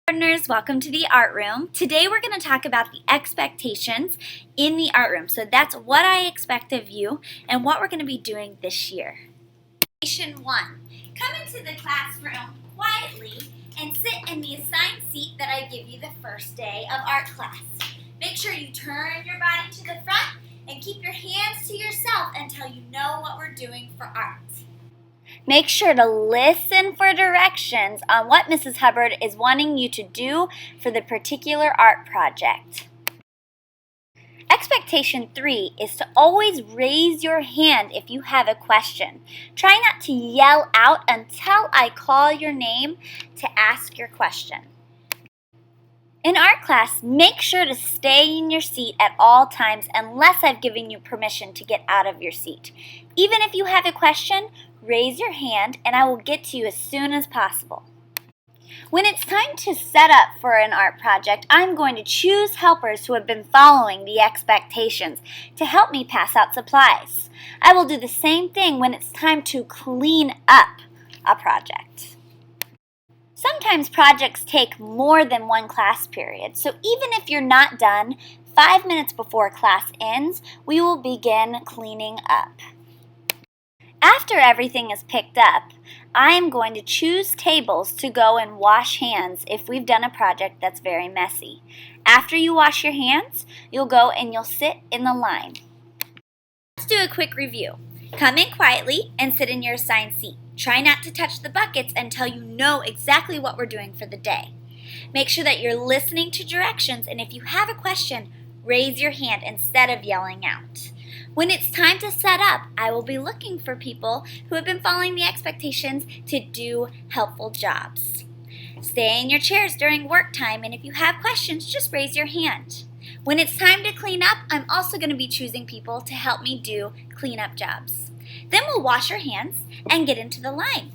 Partners, welcome to the art room. Today we're going to talk about the expectations in the art room. So that's what I expect of you and what we're going to be doing this year. Expectation 1. Come into the classroom quietly and sit in the assigned seat that I give you the first day of art class. Make sure you turn your body to the front and keep your hands to yourself until you know what we're doing for art. Make sure to listen for directions on what Mrs. Hubbard is wanting you to do for the particular art project. Expectation 3 is to always raise your hand if you have a question. Try not to yell out until I call your name to ask your question. In art class, make sure to stay in your seat at all times unless I've given you permission to get out of your seat. Even if you have a question, raise your hand and I will get to you as soon as possible. When it's time to set up for an art project, I'm going to choose helpers who have been following the expectations to help me pass out supplies. I will do the same thing when it's time to clean up a project. Sometimes projects take more than one class period, so even if you're not done, 5 minutes before class ends, we will begin cleaning up. After everything is picked up, I am going to choose tables to go and wash hands if we've done a project that's very messy. After you wash your hands, you'll go and you'll sit in the line. Let's do a quick review. Come in quietly and sit in your assigned seat. Try not to touch the buckets until you know exactly what we're doing for the day. Make sure that you're listening to directions, and if you have a question, raise your hand instead of yelling out. When it's time to set up, I will be looking for people who have been following the expectations to do helpful jobs. Stay in your chairs during work time, and if you have questions, just raise your hand. When it's time to clean up, I'm also going to be choosing people to help me do cleanup jobs. Then we'll wash our hands and get into the line.